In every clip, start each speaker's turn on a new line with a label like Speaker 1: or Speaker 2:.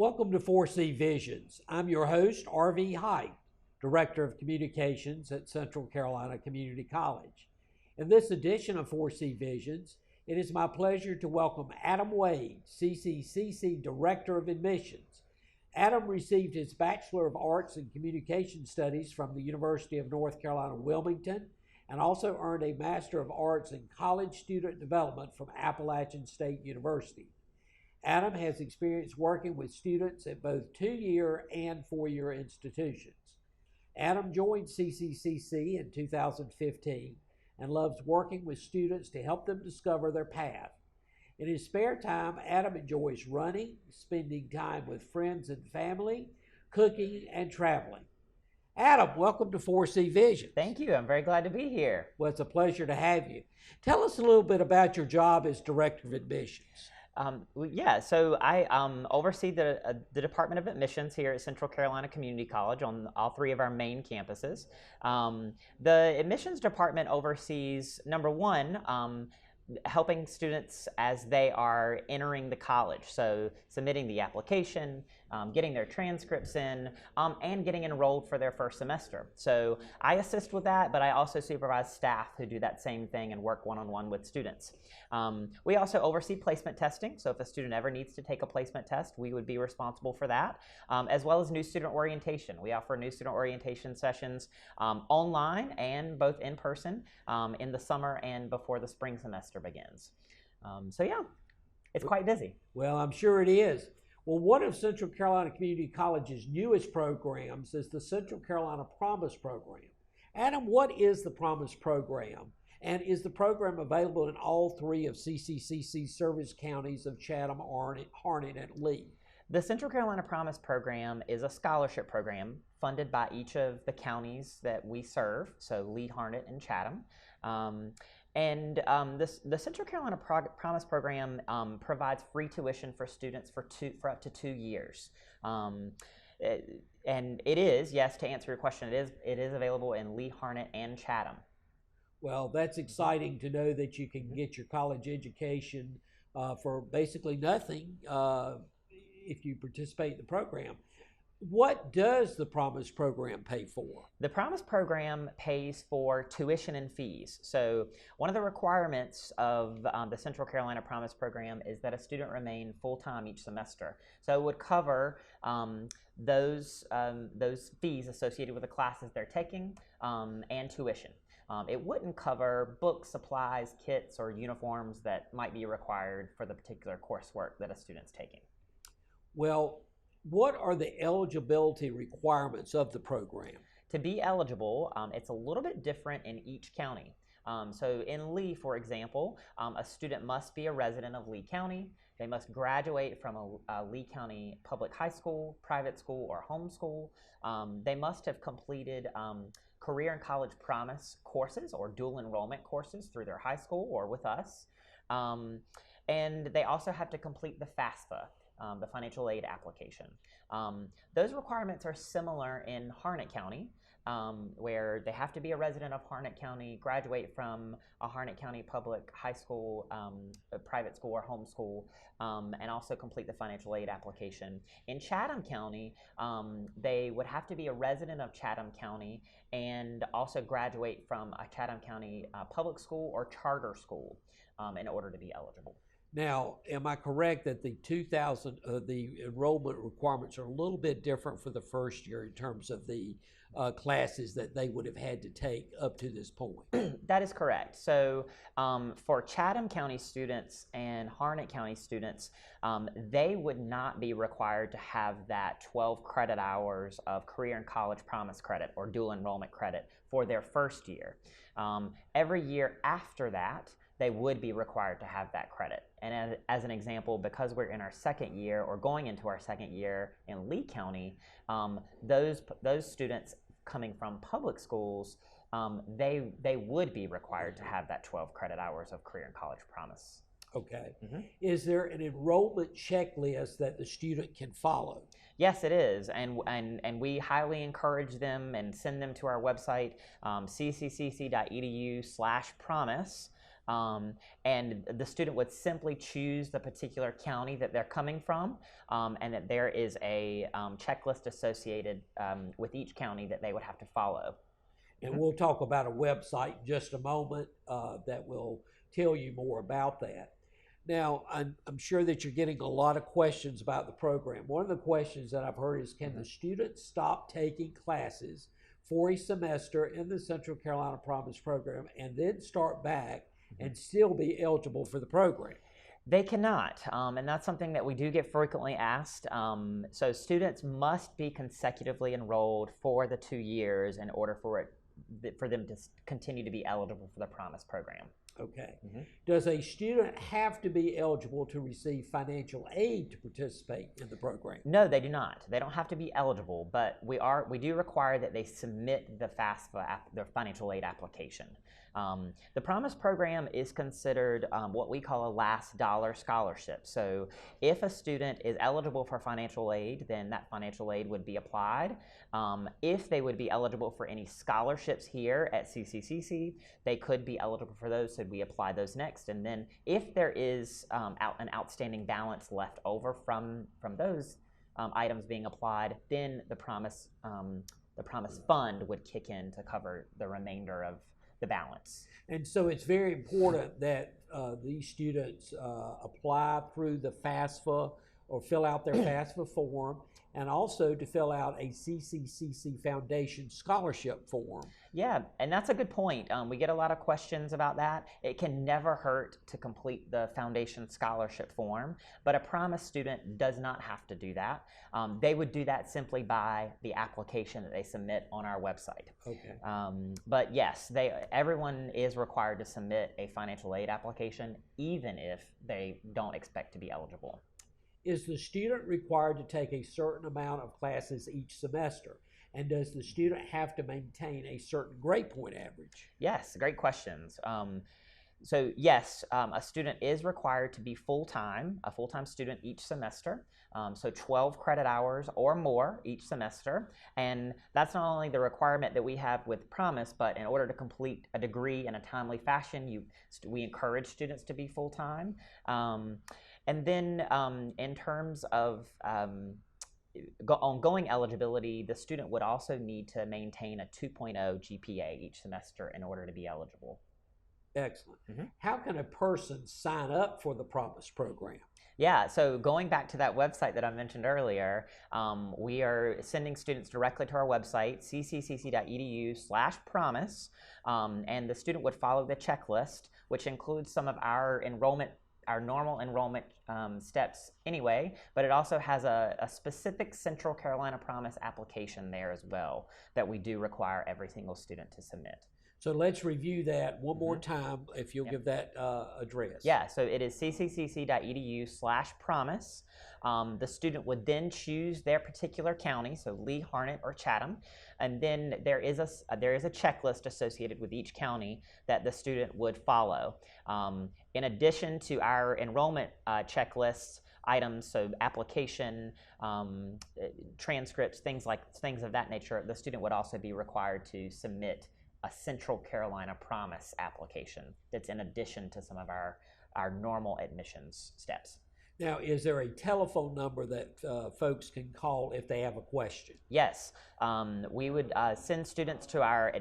Speaker 1: Welcome to 4C Visions. I'm your host, R.V. Hight, Director of Communications at Central Carolina Community College. In this edition of 4C Visions, it is my pleasure to welcome Adam Wade, Cccc Director of Admissions. Adam received his Bachelor of Arts in Communication Studies from the University of North Carolina, Wilmington, and also earned a Master of Arts in College Student Development from Appalachian State University. Adam has experience working with students at both 2-year and 4-year institutions. Adam joined CCCC in 2015 and loves working with students to help them discover their path. In his spare time, Adam enjoys running, spending time with friends and family, cooking, and traveling. Adam, welcome to 4C Visions.
Speaker 2: Thank you. I'm very glad to be here.
Speaker 1: Well, it's a pleasure to have you. Tell us a little bit about your job as Director of Admissions.
Speaker 2: So I oversee the Department of Admissions here at Central Carolina Community College on all 3 of our main campuses. The admissions department oversees, number one, helping students as they are entering the college, so submitting the application, getting their transcripts in, and getting enrolled for their first semester. So I assist with that, but I also supervise staff who do that same thing and work one-on-one with students. We also oversee placement testing, so if a student ever needs to take a placement test, we would be responsible for that, as well as new student orientation. We offer new student orientation sessions online and both in person in the summer and before the spring semester begins. So yeah, it's quite busy.
Speaker 1: Well, I'm sure it is. Well, one of Central Carolina Community College's newest programs is the Central Carolina Promise Program. Adam, what is the Promise Program? And is the program available in all 3 of CCCC's service counties of Chatham, Harnett, and Lee?
Speaker 2: The Central Carolina Promise Program is a scholarship program funded by each of the counties that we serve, so Lee, Harnett, and Chatham. The Central Carolina Promise Program provides free tuition for students for up to 2 years. And it is, yes, to answer your question, it is available in Lee, Harnett, and Chatham.
Speaker 1: Well, that's exciting to know that you can get your college education for basically nothing if you participate in the program. What does the Promise Program pay for?
Speaker 2: The Promise Program pays for tuition and fees. So one of the requirements of the Central Carolina Promise Program is that a student remain full-time each semester. So it would cover those fees associated with the classes they're taking and tuition. It wouldn't cover books, supplies, kits, or uniforms that might be required for the particular coursework that a student's taking.
Speaker 1: Well, what are the eligibility requirements of the program?
Speaker 2: To be eligible, it's a little bit different in each county. So in Lee, for example, a student must be a resident of Lee County. They must graduate from a Lee County public high school, private school, or homeschool. They must have completed career and college promise courses or dual enrollment courses through their high school or with us. And they also have to complete the FAFSA, the financial aid application. Those requirements are similar in Harnett County, where they have to be a resident of Harnett County, graduate from a Harnett County public high school, a private school, or homeschool, and also complete the financial aid application. In Chatham County, they would have to be a resident of Chatham County and also graduate from a Chatham County public school or charter school in order to be eligible.
Speaker 1: Now, am I correct that the the enrollment requirements are a little bit different for the first year in terms of the classes that they would have had to take up to this point?
Speaker 2: That is correct. So for Chatham County students and Harnett County students, they would not be required to have that 12 credit hours of career and college promise credit or dual enrollment credit for their first year. Every year after that, they would be required to have that credit. And as an example, because we're in our second year or going into our second year in Lee County, those students coming from public schools, they would be required to have that 12 credit hours of career and college promise.
Speaker 1: Okay. Is there an enrollment checklist that the student can follow?
Speaker 2: Yes, it is, and we highly encourage them and send them to our website, cccc.edu/promise. and the student would simply choose the particular county that they're coming from, and that there is a checklist associated with each county that they would have to follow.
Speaker 1: And we'll talk about a website in just a moment that will tell you more about that. Now, I'm sure that you're getting a lot of questions about the program. One of the questions that I've heard is, can the students stop taking classes for a semester in the Central Carolina Promise program and then start back and still be eligible for the program?
Speaker 2: They cannot, and that's something that we do get frequently asked. So students must be consecutively enrolled for the 2 years in order for them to continue to be eligible for the Promise program.
Speaker 1: Okay. Does a student have to be eligible to receive financial aid to participate in the program?
Speaker 2: No, they do not. They don't have to be eligible, but we do require that they submit the FAFSA, their financial aid application. The Promise program is considered what we call a last dollar scholarship. So if a student is eligible for financial aid, then that financial aid would be applied. If they would be eligible for any scholarships here at Cccc, they could be eligible for those, so we apply those next. And then if there is an outstanding balance left over from those items being applied, then the Promise fund would kick in to cover the remainder of the balance.
Speaker 1: And so it's very important that these students apply through the FAFSA or fill out their FAFSA form, and also to fill out a CCCC Foundation scholarship form.
Speaker 2: Yeah, and that's a good point. We get a lot of questions about that. It can never hurt to complete the Foundation scholarship form, but a Promise student does not have to do that. They would do that simply by the application that they submit on our website.
Speaker 1: Okay.
Speaker 2: But yes, everyone is required to submit a financial aid application, even if they don't expect to be eligible.
Speaker 1: Is the student required to take a certain amount of classes each semester? And does the student have to maintain a certain grade point average?
Speaker 2: Yes, great questions. So yes, a student is required to be a full-time student each semester. So 12 credit hours or more each semester. And that's not only the requirement that we have with Promise, but in order to complete a degree in a timely fashion, we encourage students to be full-time. And then in terms of ongoing eligibility, the student would also need to maintain a 2.0 GPA each semester in order to be eligible.
Speaker 1: Excellent. How can a person sign up for the Promise program?
Speaker 2: Yeah, so going back to that website that I mentioned earlier, we are sending students directly to our website, ccc.edu/promise, and the student would follow the checklist, which includes some of our normal enrollment steps anyway, but it also has a specific Central Carolina Promise application there as well that we do require every single student to submit.
Speaker 1: So let's review that one more time, if you'll give that address.
Speaker 2: Yeah, so it is ccc.edu/promise. The student would then choose their particular county, so Lee, Harnett, or Chatham, and then there is a checklist associated with each county that the student would follow. In addition to our enrollment checklists items, so application, transcripts, things of that nature, the student would also be required to submit a Central Carolina Promise application that's in addition to some of our normal admissions steps.
Speaker 1: Now, is there a telephone number that folks can call if they have a question?
Speaker 2: Yes, we would send students to our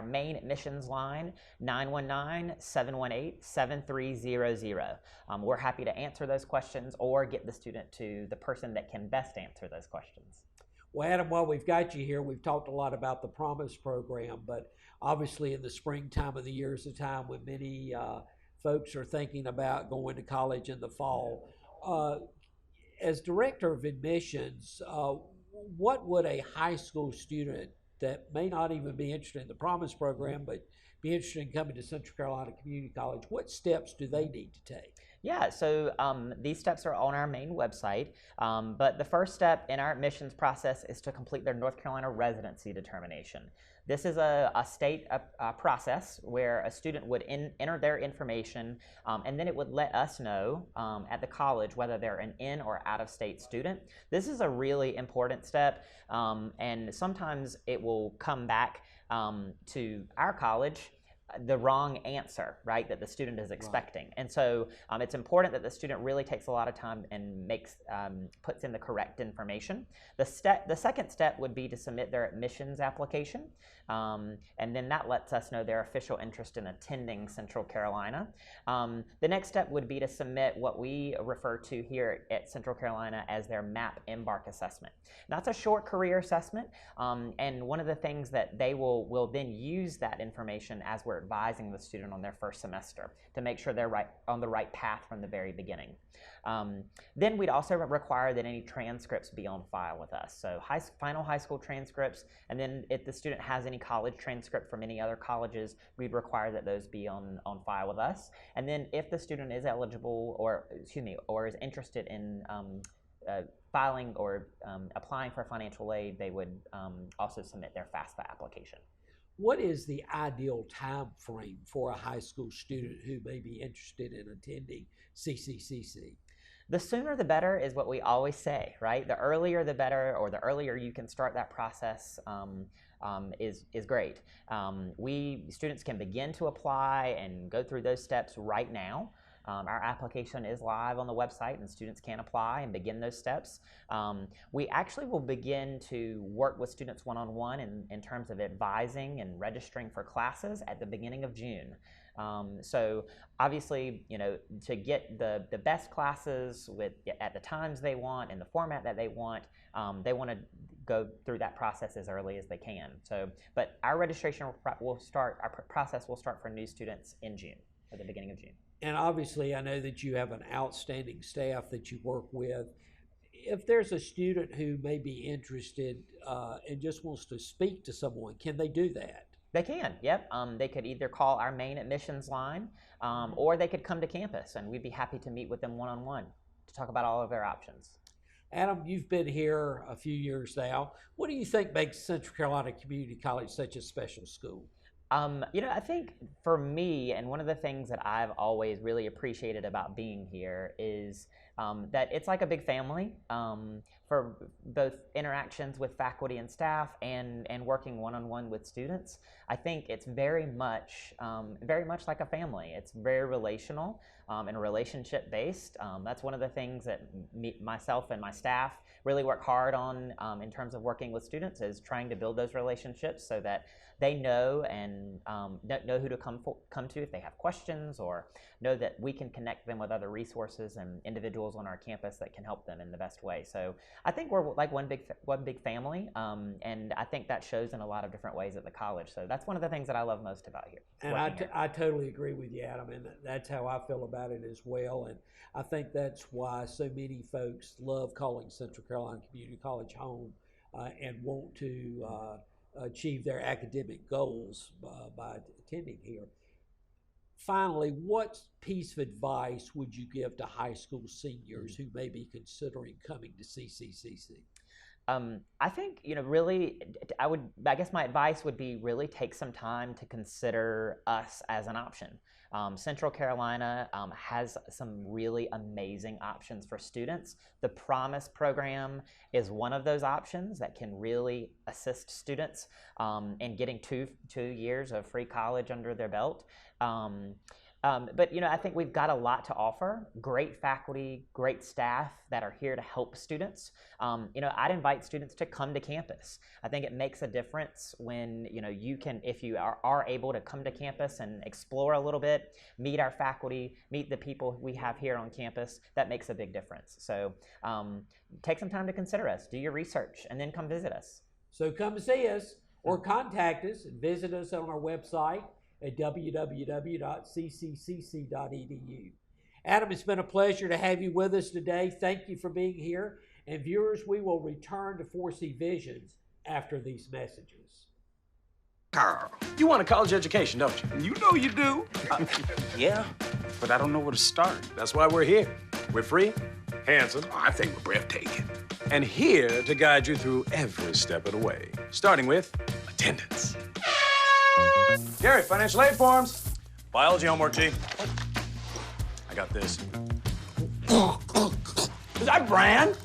Speaker 2: main admissions line, 919-718-7300. We're happy to answer those questions or get the student to the person that can best answer those questions.
Speaker 1: Well, Adam, while we've got you here, we've talked a lot about the Promise program, but obviously in the springtime of the year is a time when many folks are thinking about going to college in the fall. As director of admissions, what would a high school student that may not even be interested in the Promise program, but be interested in coming to Central Carolina Community College, what steps do they need to take?
Speaker 2: Yeah, so these steps are on our main website, but the first step in our admissions process is to complete their North Carolina residency determination. This is a state process where a student would enter their information, and then it would let us know at the college whether they're an in or out-of-state student. This is a really important step, and sometimes it will come back to our college the wrong answer, right, that the student is expecting. Right. And so it's important that the student really takes a lot of time and puts in the correct information. The second step would be to submit their admissions application, and then that lets us know their official interest in attending Central Carolina. The next step would be to submit what we refer to here at Central Carolina as their MAP Embark assessment. That's a short career assessment, and one of the things that they will then use that information as we're advising the student on their first semester to make sure they're on the right path from the very beginning. Then we'd also require that any transcripts be on file with us. So final high school transcripts, and then if the student has any college transcript from any other colleges, we'd require that those be on file with us. And then if the student is eligible or is interested in filing or applying for financial aid, they would also submit their FAFSA application.
Speaker 1: What is the ideal time frame for a high school student who may be interested in attending CCCC?
Speaker 2: The sooner the better is what we always say, right? The earlier the better, or the earlier you can start that process is great. Students can begin to apply and go through those steps right now. Our application is live on the website, and students can apply and begin those steps. We actually will begin to work with students one-on-one in terms of advising and registering for classes at the beginning of June. So obviously, to get the best classes at the times they want and the format that they want to go through that process as early as they can. So, but our registration process will start for new students in June, at the beginning of June.
Speaker 1: And obviously, I know that you have an outstanding staff that you work with. If there's a student who may be interested and just wants to speak to someone, can they do that?
Speaker 2: They can, yep. They could either call our main admissions line or they could come to campus, and we'd be happy to meet with them one-on-one to talk about all of their options.
Speaker 1: Adam, you've been here a few years now. What do you think makes Central Carolina Community College such a special school?
Speaker 2: I think for me, and one of the things that I've always really appreciated about being here is that it's like a big family for both interactions with faculty and staff and working one-on-one with students. I think it's very much like a family. It's very relational and relationship-based. That's one of the things that myself and my staff really work hard on in terms of working with students, is trying to build those relationships so that they know and know who to come to if they have questions, or know that we can connect them with other resources and individuals on our campus that can help them in the best way. So I think we're like one big family, and I think that shows in a lot of different ways at the college. So that's one of the things that I love most about here.
Speaker 1: And I totally agree with you, Adam, and that's how I feel about it as well. And I think that's why so many folks love calling Central Carolina Community College home and want to achieve their academic goals by attending here. Finally, what piece of advice would you give to high school seniors who may be considering coming to CCCC?
Speaker 2: I think, really, I guess my advice would be really take some time to consider us as an option. Central Carolina has some really amazing options for students. The Promise program is one of those options that can really assist students in getting two years of free college under their belt. But I think we've got a lot to offer. Great faculty, great staff that are here to help students. I'd invite students to come to campus. I think it makes a difference when if you are able to come to campus and explore a little bit, meet our faculty, meet the people we have here on campus. That makes a big difference. So take some time to consider us, do your research, and then come visit us.
Speaker 1: So come see us or contact us and visit us on our website at www.cccc.edu. Adam, it's been a pleasure to have you with us today. Thank you for being here. And viewers, we will return to 4C Visions after these messages.
Speaker 3: Carl, you want a college education, don't you?
Speaker 4: You know you do.
Speaker 3: Yeah, but I don't know where to start. That's why we're here. We're free, handsome,
Speaker 4: I think we're breathtaking.
Speaker 3: and here to guide you through every step of the way, starting with attendance. Gary, financial aid forms. Biology homework, G. I got this.
Speaker 4: Is that Bran?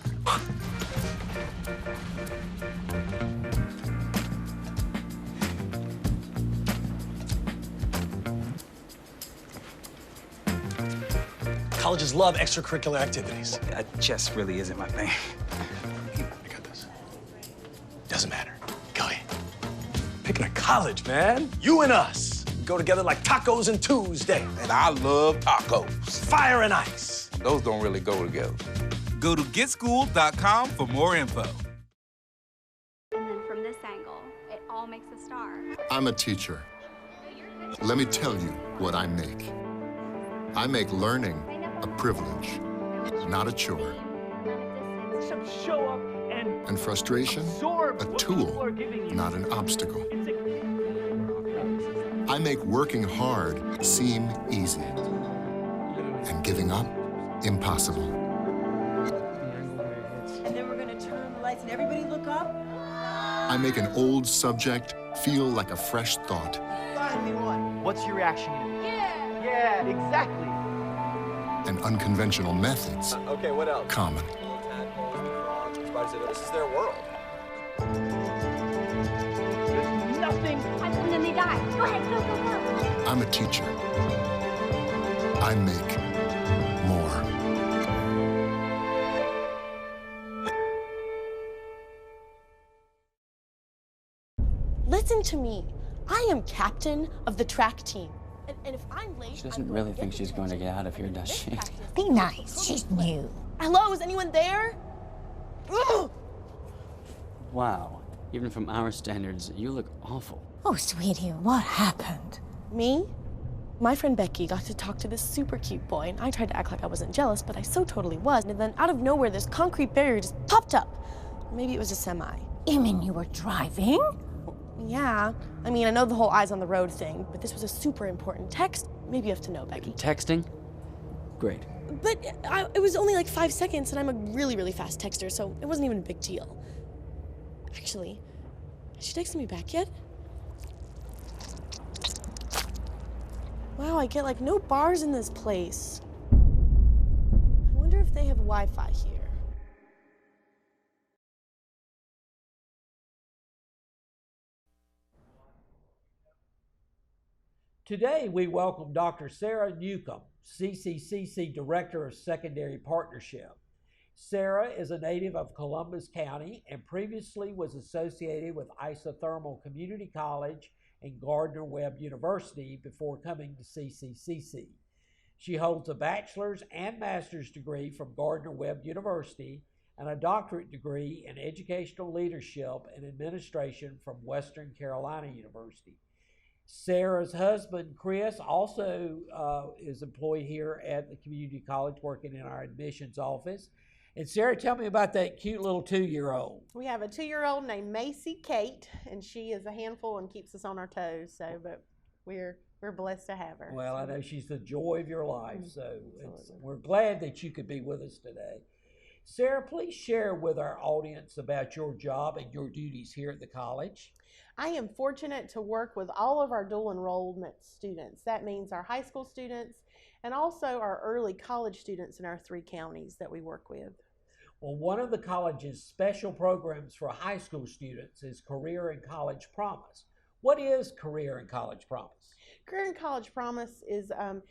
Speaker 3: colleges love extracurricular activities.
Speaker 4: Chess really isn't my thing.
Speaker 3: I got this. Doesn't matter. Go ahead. Picking a college, man. You and us. We go together like tacos and Tuesday.
Speaker 4: And I love tacos.
Speaker 3: Fire and ice.
Speaker 4: Those don't really go together.
Speaker 5: Go to getschool.com for more info.
Speaker 6: And then from this angle, it all makes a star.
Speaker 7: I'm a teacher. Let me tell you what I make. I make learning a privilege, not a chore.
Speaker 8: Show up
Speaker 7: And frustration, a tool, not an obstacle. I make working hard seem easy, and giving up impossible.
Speaker 9: And then we're gonna turn the lights and everybody look up.
Speaker 7: I make an old subject feel like a fresh thought.
Speaker 9: Find me one.
Speaker 8: What's your reaction?
Speaker 9: Yeah.
Speaker 8: Yeah, exactly.
Speaker 7: And unconventional methods
Speaker 3: Okay, what else?
Speaker 7: common.
Speaker 3: This is their world.
Speaker 8: There's nothing.
Speaker 6: And then they die. Go ahead, go, go, go.
Speaker 7: I'm a teacher. I make more.
Speaker 10: Listen to me. I am captain of the track team. And if I'm late,
Speaker 11: She doesn't really think she's going to get out of here, does she?
Speaker 12: Be nice. She's new.
Speaker 10: Hello, is anyone there? Ugh!
Speaker 11: Wow. Even from our standards, you look awful.
Speaker 12: Oh, sweetie, what happened?
Speaker 10: Me? My friend Becky got to talk to this super cute boy, and I tried to act like I wasn't jealous, but I so totally was. And then out of nowhere, this concrete barrier just popped up. Maybe it was a semi.
Speaker 12: You mean you were driving?
Speaker 10: Yeah. I mean, I know the whole eyes on the road thing, but this was a super important text. Maybe you have to know, Becky.
Speaker 11: Texting? Great.
Speaker 10: But it was only like 5 seconds, and I'm a really, really fast texter, so it wasn't even a big deal. Actually, has she texted me back yet? Wow, I get like no bars in this place. I wonder if they have Wi-Fi here.
Speaker 1: Today, we welcome Dr. Sara Newcomb, CCCC Director of Secondary Partnership. Sara is a native of Columbus County and previously was associated with Isothermal Community College and Gardner-Webb University before coming to CCCC. She holds a bachelor's and master's degree from Gardner-Webb University and a doctorate degree in educational leadership and administration from Western Carolina University. Sara's husband, Chris, also is employed here at the community college working in our admissions office. And Sara, tell me about that cute little 2-year-old.
Speaker 13: We have a 2-year-old named Macy Kate, and she is a handful and keeps us on our toes. So, but we're blessed to have her.
Speaker 1: Well, I know she's the joy of your life, so we're glad that you could be with us today. Sara, please share with our audience about your job and your duties here at the college.
Speaker 13: I am fortunate to work with all of our dual enrollment students. That means our high school students and also our early college students in our 3 counties that we work with.
Speaker 1: Well, one of the college's special programs for high school students is Career and College Promise. What is Career and College Promise?
Speaker 13: Career and College Promise is kind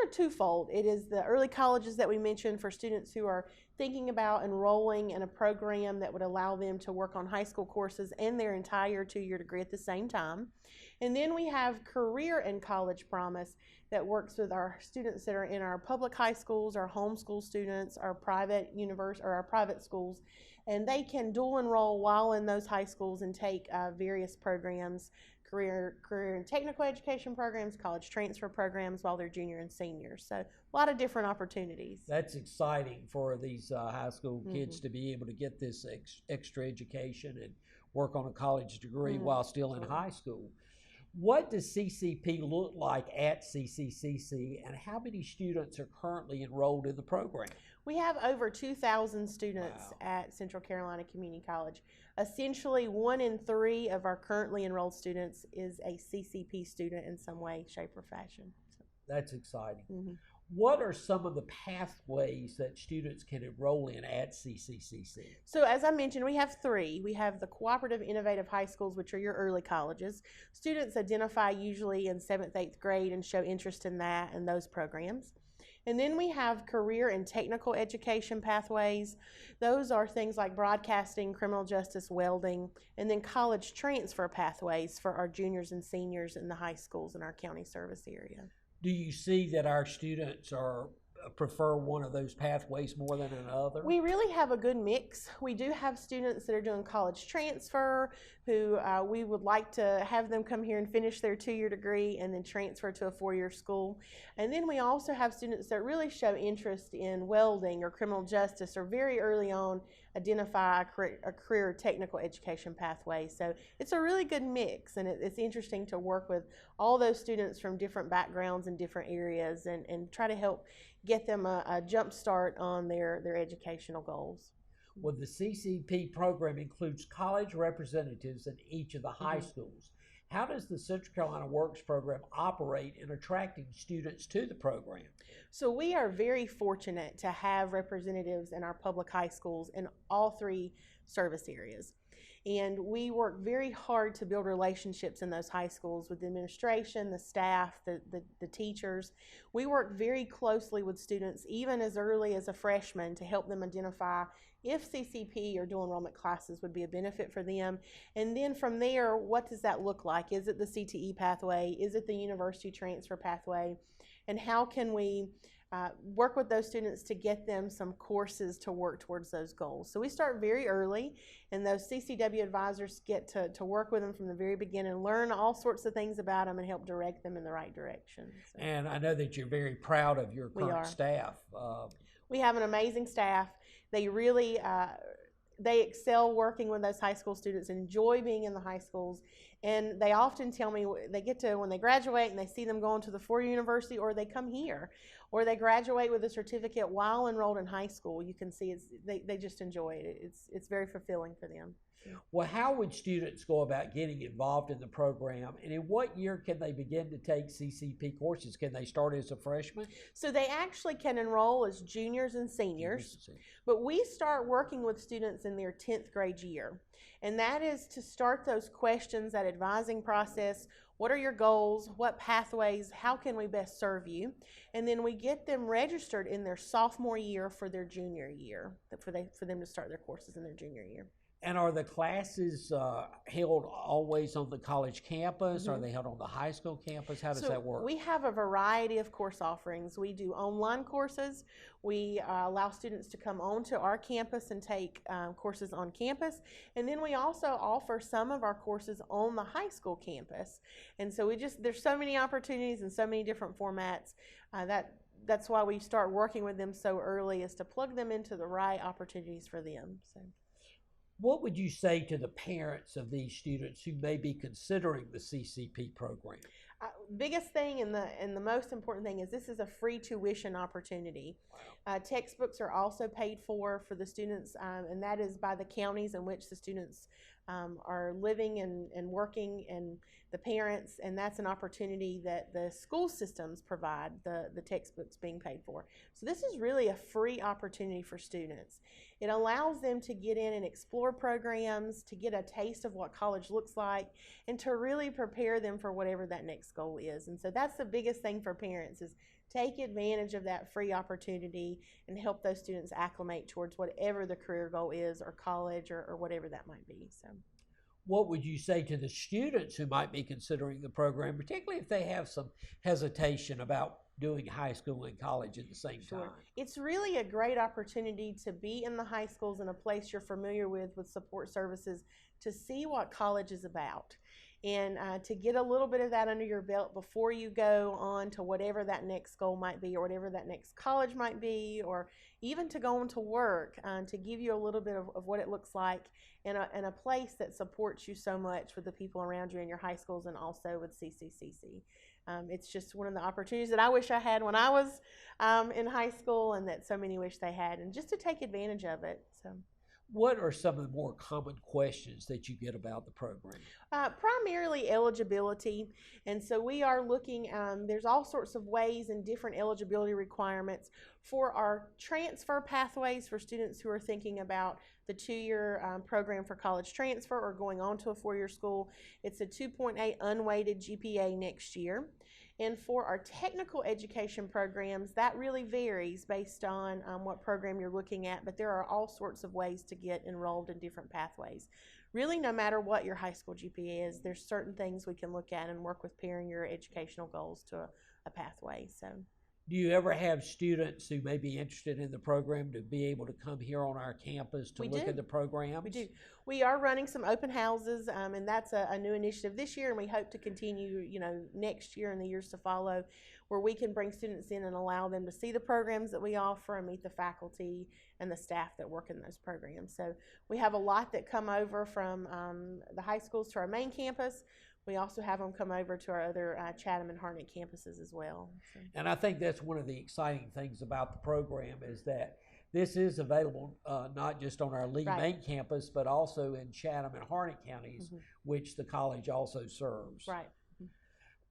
Speaker 13: of twofold. It is the early colleges that we mentioned for students who are thinking about enrolling in a program that would allow them to work on high school courses and their entire 2-year degree at the same time. And then we have Career and College Promise that works with our students that are in our public high schools, our homeschool students, our private our private schools, and they can dual enroll while in those high schools and take various programs, career and technical education programs, college transfer programs while they're junior and senior. So a lot of different opportunities.
Speaker 1: That's exciting for these high school kids to be able to get this extra education and work on a college degree while still in high school. What does CCP look like at CCCC, and how many students are currently enrolled in the program?
Speaker 13: We have over 2,000 students at Central Carolina Community College. Essentially, 1 in 3 of our currently enrolled students is a CCP student in some way, shape, or fashion.
Speaker 1: That's exciting. What are some of the pathways that students can enroll in at CCCC?
Speaker 13: So as I mentioned, we have 3. We have the Cooperative Innovative High Schools, which are your early colleges. Students identify usually in 7th, 8th grade and show interest in that and those programs. And then we have career and technical education pathways. Those are things like broadcasting, criminal justice, welding, and then college transfer pathways for our juniors and seniors in the high schools in our county service area.
Speaker 1: Do you see that our students prefer one of those pathways more than another?
Speaker 13: We really have a good mix. We do have students that are doing college transfer who we would like to have them come here and finish their 2-year degree and then transfer to a 4-year school. And then we also have students that really show interest in welding or criminal justice, or very early on identify a career or technical education pathway. So it's a really good mix, and it's interesting to work with all those students from different backgrounds and different areas and try to help get them a jump start on their educational goals.
Speaker 1: Well, the CCP program includes college representatives in each of the high schools. How does the Central Carolina Works program operate in attracting students to the program?
Speaker 13: So we are very fortunate to have representatives in our public high schools in all 3 service areas. And we work very hard to build relationships in those high schools with the administration, the staff, the teachers. We work very closely with students even as early as a freshman to help them identify if CCP or dual enrollment classes would be a benefit for them. And then from there, what does that look like? Is it the CTE pathway? Is it the university transfer pathway? And how can we work with those students to get them some courses to work towards those goals? So we start very early, and those CCW advisors get to work with them from the very beginning, learn all sorts of things about them, and help direct them in the right direction. So.
Speaker 1: And I know that you're very proud of your current staff.
Speaker 13: We have an amazing staff. They really they excel working with those high school students, enjoy being in the high schools, and they often tell me they get to, when they graduate and they see them going to the 4-year university, or they come here, or they graduate with a certificate while enrolled in high school. You can see they just enjoy it. It's very fulfilling for them.
Speaker 1: Well, how would students go about getting involved in the program, and in what year can they begin to take CCP courses? Can they start as a freshman?
Speaker 13: So they actually can enroll as juniors and seniors, but we start working with students in their 10th grade year, and that is to start those questions, that advising process. What are your goals? What pathways? How can we best serve you? And then we get them registered in their sophomore year for their junior year, for them to start their courses in their junior year.
Speaker 1: And are the classes held always on the college campus? Are they held on the high school campus? How does that work?
Speaker 13: We have a variety of course offerings. We do online courses. We allow students to come onto our campus and take courses on campus. And then we also offer some of our courses on the high school campus. And so there's so many opportunities and so many different formats that's why we start working with them so early, is to plug them into the right opportunities for them. So.
Speaker 1: What would you say to the parents of these students who may be considering the CCP program?
Speaker 13: Biggest thing and the most important thing is this is a free tuition opportunity. Wow. Textbooks are also paid for the students, and that is by the counties in which the students are living and working, and the parents, and that's an opportunity that the school systems provide, the textbooks being paid for. So this is really a free opportunity for students. It allows them to get in and explore programs, to get a taste of what college looks like, and to really prepare them for whatever that next goal is. And so that's the biggest thing for parents, is take advantage of that free opportunity and help those students acclimate towards whatever the career goal is, or college, or whatever that might be. So.
Speaker 1: What would you say to the students who might be considering the program, particularly if they have some hesitation about doing high school and college at the same time?
Speaker 13: It's really a great opportunity to be in the high schools in a place you're familiar with support services, to see what college is about, and to get a little bit of that under your belt before you go on to whatever that next goal might be, or whatever that next college might be, or even to go into work, to give you a little bit of what it looks like in a place that supports you so much with the people around you in your high schools, and also with CCCC. It's just one of the opportunities that I wish I had when I was in high school, and that so many wish they had, and just to take advantage of it. So.
Speaker 1: What are some of the more common questions that you get about the program?
Speaker 13: Primarily eligibility, and so we are looking, there's all sorts of ways and different eligibility requirements for our transfer pathways for students who are thinking about the 2-year program for college transfer or going on to a 4-year school. It's a 2.8 unweighted GPA next year. And for our technical education programs, that really varies based on what program you're looking at, but there are all sorts of ways to get enrolled in different pathways. Really, no matter what your high school GPA is, there's certain things we can look at and work with pairing your educational goals to a pathway. So.
Speaker 1: Do you ever have students who may be interested in the program to be able to come here on our campus to look at the programs?
Speaker 13: We do. We are running some open houses, and that's a new initiative this year, and we hope to continue, next year and the years to follow, where we can bring students in and allow them to see the programs that we offer and meet the faculty and the staff that work in those programs. So we have a lot that come over from the high schools to our main campus. We also have them come over to our other Chatham and Harnett campuses as well. So.
Speaker 1: And I think that's one of the exciting things about the program is that this is available not just on our Lee main campus, but also in Chatham and Harnett counties, which the college also serves.
Speaker 13: Right.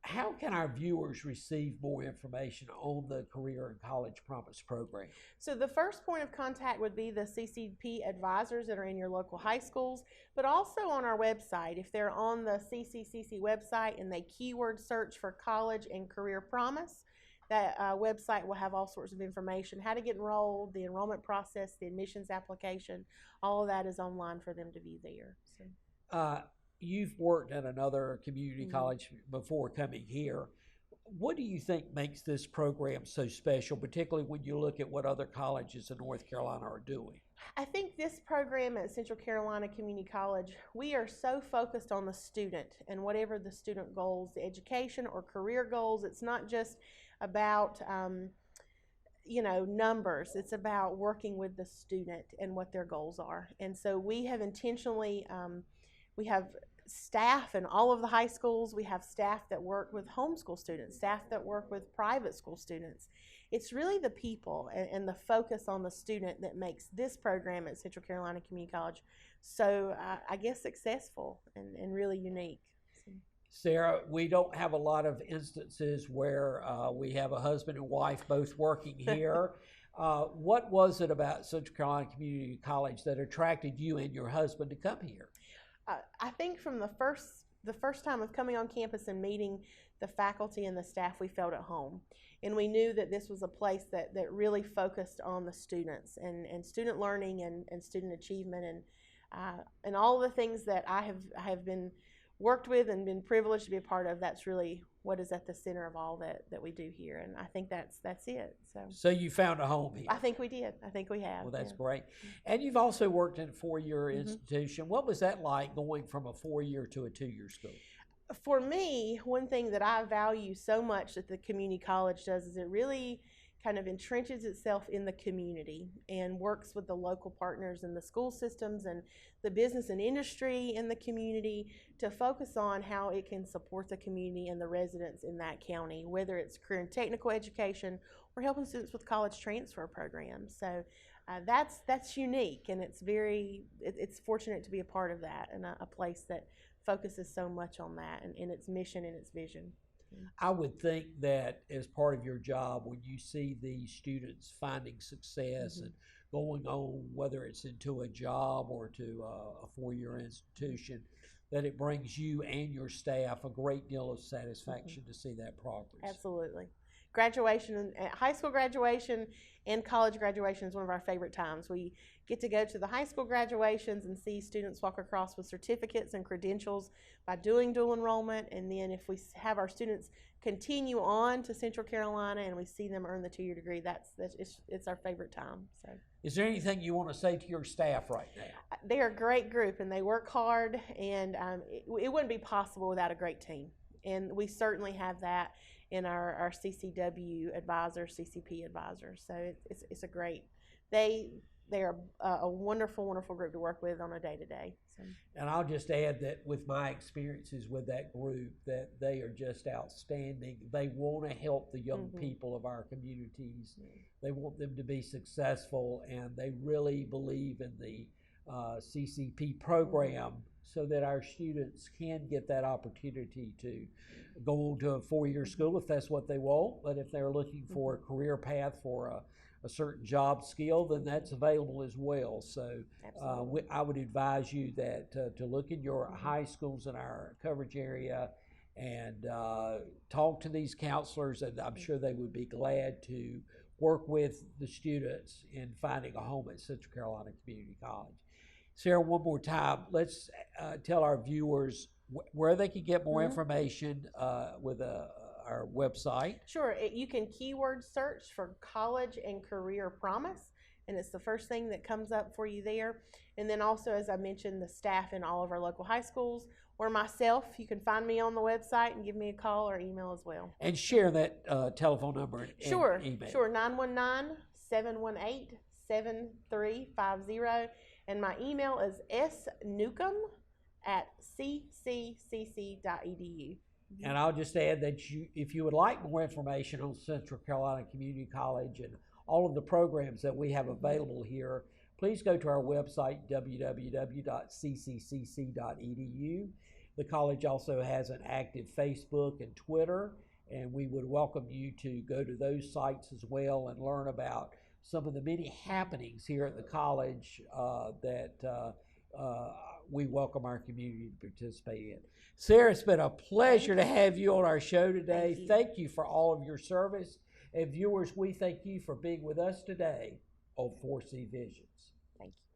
Speaker 1: How can our viewers receive more information on the Career and College Promise program?
Speaker 13: So the first point of contact would be the CCP advisors that are in your local high schools, but also on our website. If they're on the Cccc website and they keyword search for College and Career Promise, that website will have all sorts of information, how to get enrolled, the enrollment process, the admissions application, all of that is online for them to view there. So.
Speaker 1: You've worked at another community college before coming here. What do you think makes this program so special, particularly when you look at what other colleges in North Carolina are doing?
Speaker 13: I think this program at Central Carolina Community College, we are so focused on the student and whatever the student goals, the education or career goals. It's not just about numbers. It's about working with the student and what their goals are. And so we have intentionally, we have staff in all of the high schools. We have staff that work with homeschool students, staff that work with private school students. It's really the people and the focus on the student that makes this program at Central Carolina Community College so, I guess, successful and really unique.
Speaker 1: Sarah, we don't have a lot of instances where we have a husband and wife both working here. What was it about Central Carolina Community College that attracted you and your husband to come here?
Speaker 13: I think from the first time of coming on campus and meeting the faculty and the staff, we felt at home. And we knew that this was a place that really focused on the students and student learning and student achievement and all the things that I have been worked with and been privileged to be a part of. That's really what is at the center of all that we do here, and I think that's it.
Speaker 1: So you found a home here?
Speaker 13: I think we did. I think we have.
Speaker 1: Well, that's great. And you've also worked in a four-year institution. What was that like going from a 4-year to a 2-year school?
Speaker 13: For me, one thing that I value so much that the community college does is it really kind of entrenches itself in the community and works with the local partners in the school systems and the business and industry in the community to focus on how it can support the community and the residents in that county, whether it's career and technical education or helping students with college transfer programs. So that's unique, and it's fortunate to be a part of that and a place that focuses so much on that and in its mission and its vision.
Speaker 1: I would think that as part of your job, when you see these students finding success and going on, whether it's into a job or to a 4-year institution, that it brings you and your staff a great deal of satisfaction to see that progress.
Speaker 13: Absolutely. Graduation, high school graduation and college graduation is one of our favorite times. We get to go to the high school graduations and see students walk across with certificates and credentials by doing dual enrollment, and then if we have our students continue on to Central Carolina and we see them earn the 2-year degree, it's our favorite time. So.
Speaker 1: Is there anything you want to say to your staff right now?
Speaker 13: They're a great group and they work hard, and it wouldn't be possible without a great team, and we certainly have that in our CCW advisors, CCP advisors. So it's a great, they are a wonderful, wonderful group to work with on a day-to-day. So.
Speaker 1: And I'll just add that with my experiences with that group, that they are just outstanding. They want to help the young people of our communities. They want them to be successful, and they really believe in the CCP program so that our students can get that opportunity to go on to a 4-year school if that's what they want. But if they're looking for a career path for a certain job skill, then that's available as well. So I would advise you that to look in your high schools in our coverage area and talk to these counselors, and I'm sure they would be glad to work with the students in finding a home at Central Carolina Community College. Sarah, one more time, let's tell our viewers where they can get more information with our website.
Speaker 13: Sure, you can keyword search for college and career promise, and it's the first thing that comes up for you there. And then also, as I mentioned, the staff in all of our local high schools, or myself, you can find me on the website and give me a call or email as well.
Speaker 1: And share that telephone number and
Speaker 13: Sure,
Speaker 1: email.
Speaker 13: Sure, 919-718-7350. And my email is sNewcomb@cccc.edu.
Speaker 1: And I'll just add that if you would like more information on Central Carolina Community College and all of the programs that we have available here, please go to our website, www.cccc.edu. The college also has an active Facebook and Twitter, and we would welcome you to go to those sites as well and learn about some of the many happenings here at the college that we welcome our community to participate in. Sarah, it's been a pleasure to have you on our show today. Thank you for all of your service. And viewers, we thank you for being with us today on 4C Visions.
Speaker 13: Thank you.